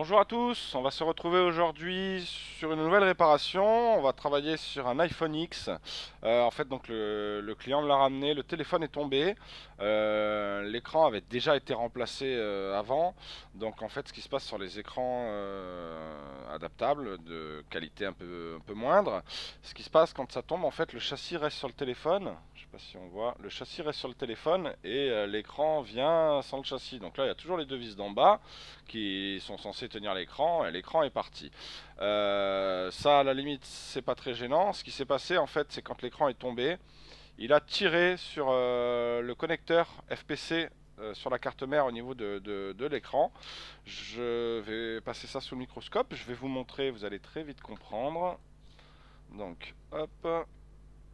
Bonjour à tous, on va se retrouver aujourd'hui sur une nouvelle réparation. On va travailler sur un iPhone X. En fait, donc le client me l'a ramené, le téléphone est tombé. L'écran avait déjà été remplacé avant. Donc en fait, ce qui se passe sur les écrans adaptables de qualité un peu moindre, ce qui se passe quand ça tombe, en fait, le châssis reste sur le téléphone. Je sais pas si on voit, le châssis reste sur le téléphone et l'écran vient sans le châssis. Donc là, il y a toujours les deux vis d'en bas qui sont censés tenir l'écran et l'écran est parti. Ça, à la limite, c'est pas très gênant. Ce qui s'est passé, en fait, c'est quand l'écran est tombé, il a tiré sur le connecteur FPC sur la carte mère au niveau de l'écran. Je vais passer ça sous le microscope. Je vais vous montrer, vous allez très vite comprendre. Donc, hop.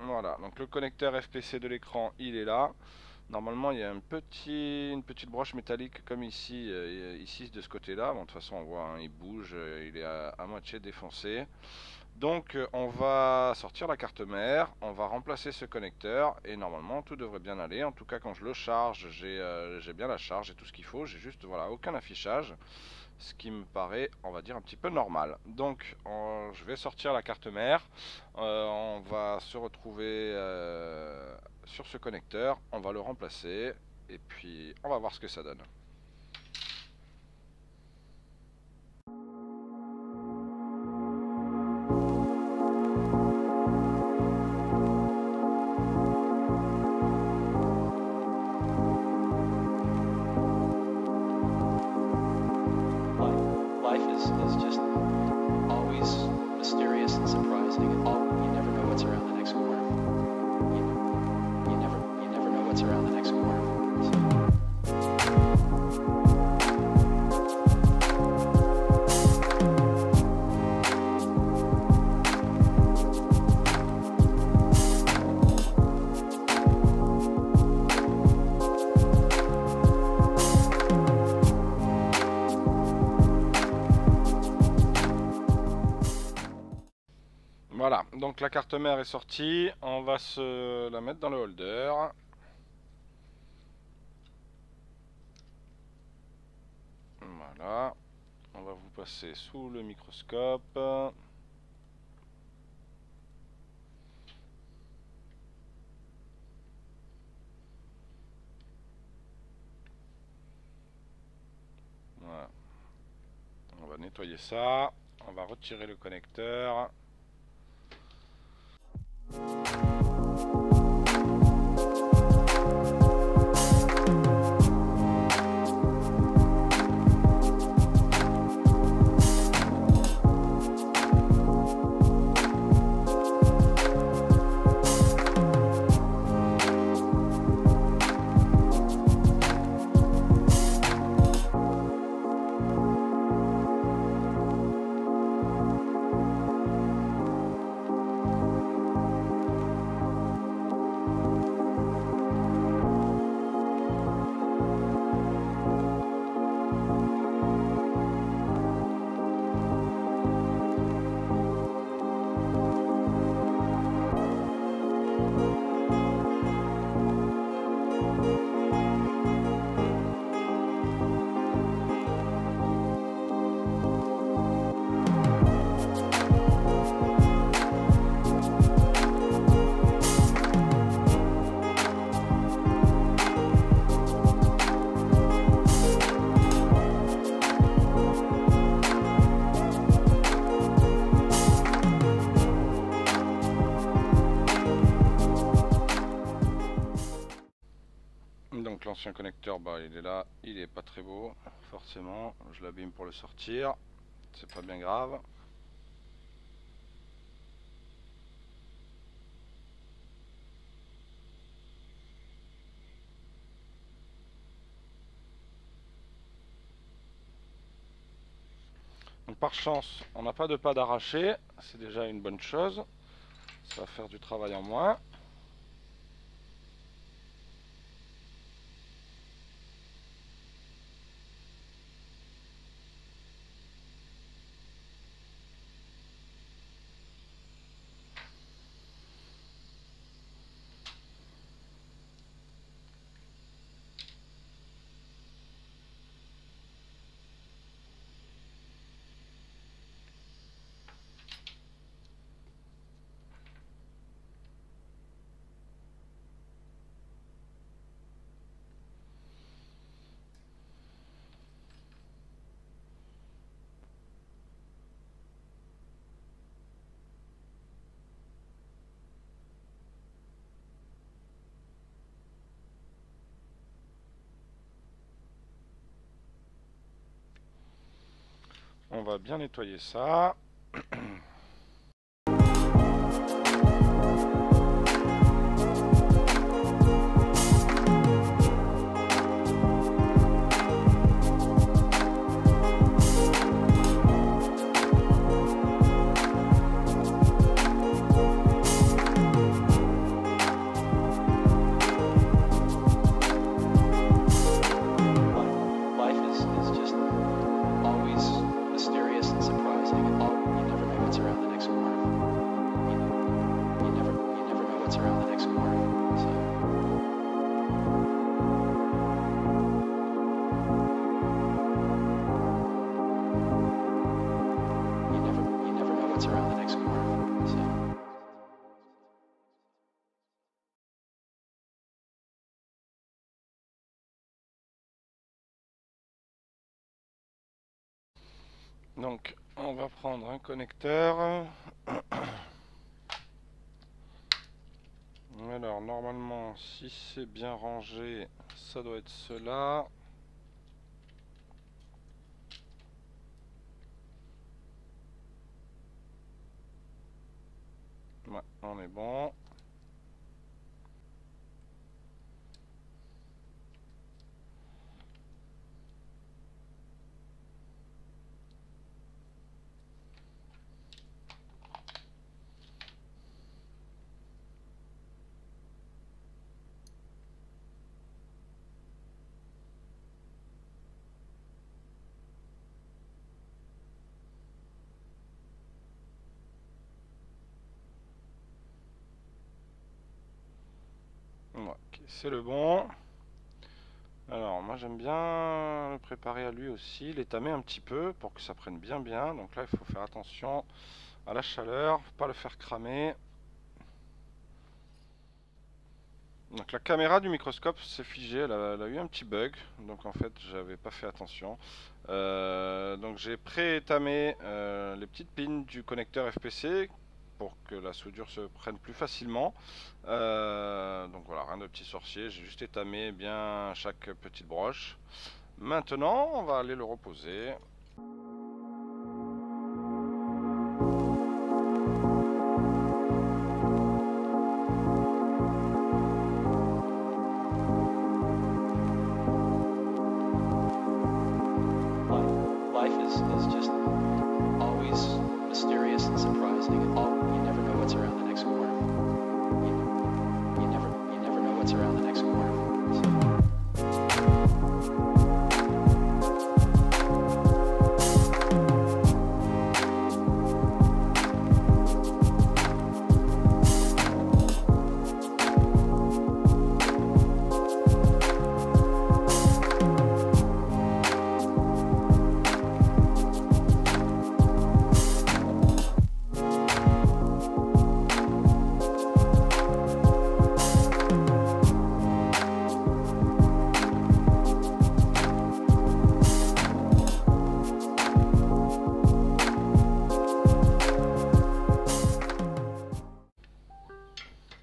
Voilà, donc le connecteur FPC de l'écran, il est là. Normalement, il y a une petite broche métallique comme ici, ici de ce côté-là. Bon, de toute façon, on voit, hein, il bouge, il est à moitié défoncé. Donc, on va sortir la carte mère, on va remplacer ce connecteur et normalement, tout devrait bien aller. En tout cas, quand je le charge, j'ai bien la charge et tout ce qu'il faut. J'ai juste, voilà, aucun affichage, ce qui me paraît, on va dire, un petit peu normal. Donc, je vais sortir la carte mère. On va se retrouver sur ce connecteur, on va le remplacer et puis on va voir ce que ça donne. Life is just always mysterious and surprising. You never know what's around the next corner. You never know what's around the next corner. Voilà, donc la carte mère est sortie, on va se la mettre dans le holder. Voilà, on va vous passer sous le microscope. Voilà. On va nettoyer ça, on va retirer le connecteur. Donc l'ancien connecteur, bah, il est là, il est pas très beau, forcément, je l'abîme pour le sortir, c'est pas bien grave. Donc par chance, on n'a pas de pad arraché, c'est déjà une bonne chose, ça va faire du travail en moins. On va bien nettoyer ça. Donc on va prendre un connecteur. Alors normalement si c'est bien rangé ça doit être cela. Ouais, on est bon. Ok, c'est le bon. Alors moi j'aime bien le préparer à lui aussi, l'étamer un petit peu pour que ça prenne bien. Donc là il faut faire attention à la chaleur, faut pas le faire cramer. Donc la caméra du microscope s'est figée, elle a eu un petit bug, donc en fait j'avais pas fait attention. Donc j'ai pré-étamé les petites pins du connecteur FPC pour que la soudure se prenne plus facilement. Donc voilà, rien de petit sorcier, j'ai juste étamé bien chaque petite broche. Maintenant on va aller le reposer. Life is just always mysterious and surprising. You never know what's around the next corner. You never know what's around the next corner.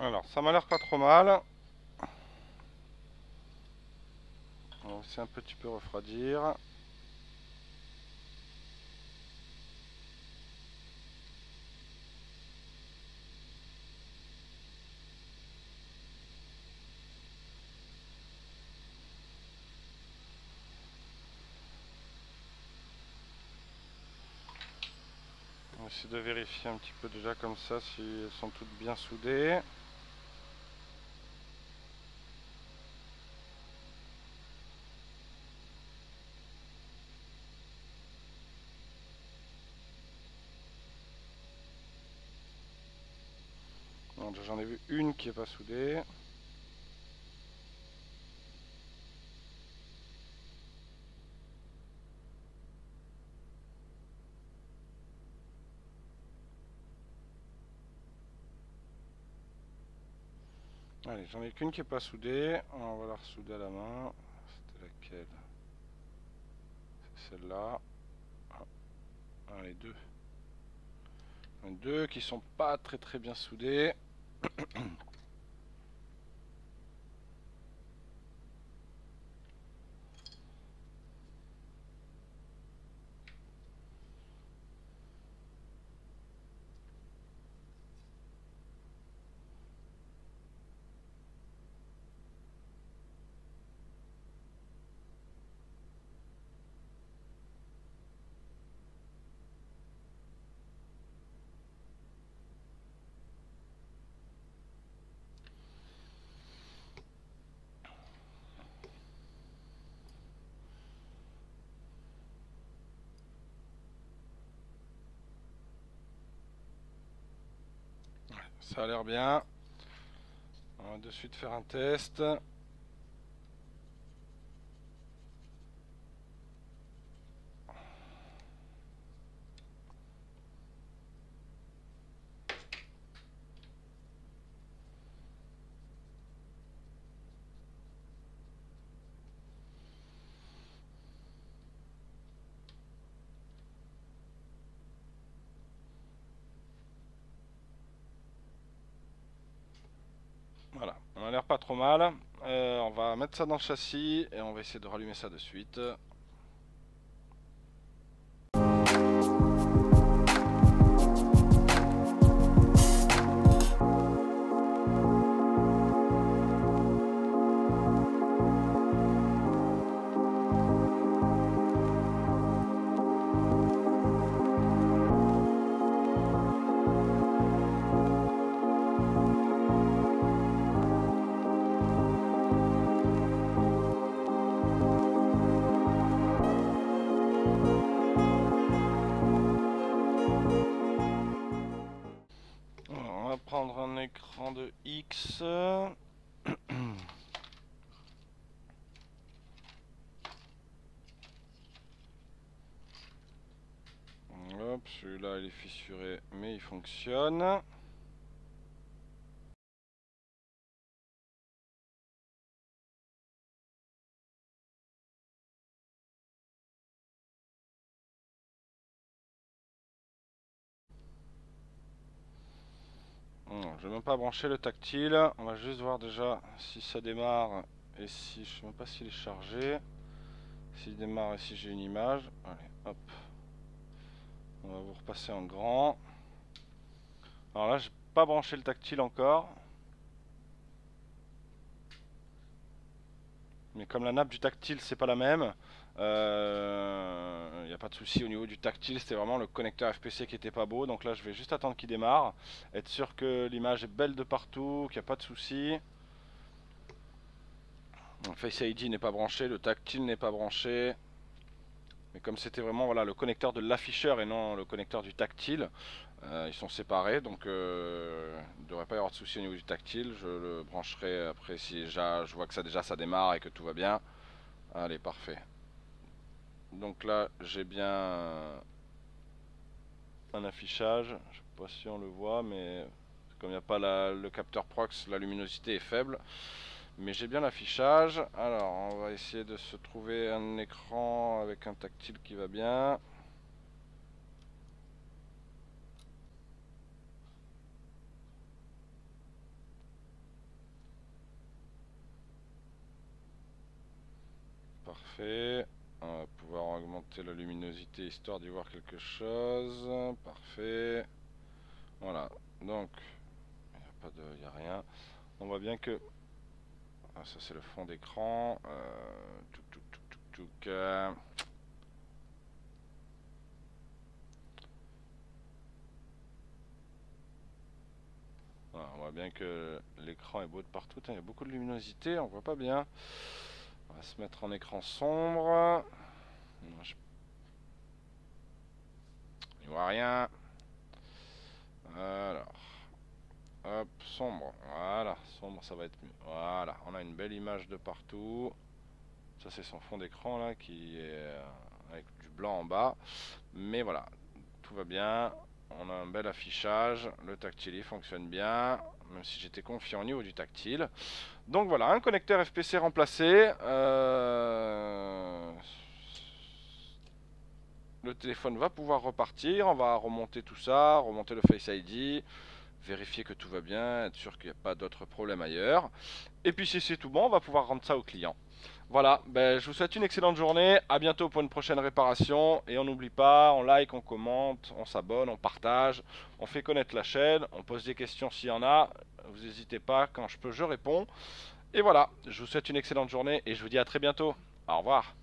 Alors ça m'a l'air pas trop mal. On va aussi un petit peu refroidir. On va essayer de vérifier un petit peu déjà comme ça si elles sont toutes bien soudées. J'en ai vu une qui est pas soudée. Allez, j'en ai qu'une qui est pas soudée. On va la ressouder à la main. C'était laquelle? C'est celle-là. Ah, les deux. Les deux qui sont pas très bien soudées. Ça a l'air bien. On va de suite faire un test. Voilà, on a l'air pas trop mal. On va mettre ça dans le châssis et on va essayer de rallumer ça de suite. On va prendre un écran de X. Hop, celui-là il est fissuré mais il fonctionne. Je vais même pas brancher le tactile. On va juste voir déjà si ça démarre et si je sais même pas s'il est chargé. S'il démarre et si j'ai une image. Allez, hop. On va vous repasser en grand. Alors là, j'ai pas branché le tactile encore. Mais comme la nappe du tactile c'est pas la même, il n'y a pas de souci au niveau du tactile. C'était vraiment le connecteur FPC qui était pas beau. Donc là je vais juste attendre qu'il démarre, être sûr que l'image est belle de partout, qu'il n'y a pas de souci. Le Face ID n'est pas branché, le tactile n'est pas branché. Mais comme c'était vraiment voilà, le connecteur de l'afficheur et non le connecteur du tactile, ils sont séparés, donc il ne devrait pas y avoir de souci au niveau du tactile. Je le brancherai après si déjà je vois que ça démarre et que tout va bien. Allez, parfait. Donc là j'ai bien un affichage, je sais pas si on le voit, mais comme il n'y a pas le capteur prox, la luminosité est faible. Mais j'ai bien l'affichage. Alors on va essayer de se trouver un écran avec un tactile qui va bien. Parfait. On va pouvoir augmenter la luminosité histoire d'y voir quelque chose. Parfait. Voilà. Donc il n'y a rien. On voit bien que ça c'est le fond d'écran. Voilà, on voit bien que l'écran est beau de partout. Il y a beaucoup de luminosité, on voit pas bien. On va se mettre en écran sombre. Non, je vois rien. Alors, hop, sombre. Voilà, sombre, ça va être mieux. Voilà, on a une belle image de partout. Ça, c'est son fond d'écran là qui est avec du blanc en bas. Mais voilà, tout va bien. On a un bel affichage. Le tactile il fonctionne bien. Même si j'étais confiant au niveau du tactile. Donc voilà, un connecteur FPC remplacé. Le téléphone va pouvoir repartir. On va remonter tout ça, remonter le Face ID, vérifier que tout va bien, être sûr qu'il n'y a pas d'autres problèmes ailleurs. Et puis si c'est tout bon, on va pouvoir rendre ça au client. Voilà, je vous souhaite une excellente journée. À bientôt pour une prochaine réparation. Et on n'oublie pas, on like, on commente, on s'abonne, on partage, on fait connaître la chaîne, on pose des questions s'il y en a. Vous n'hésitez pas, quand je peux, je réponds. Et voilà, je vous souhaite une excellente journée et je vous dis à très bientôt. Au revoir.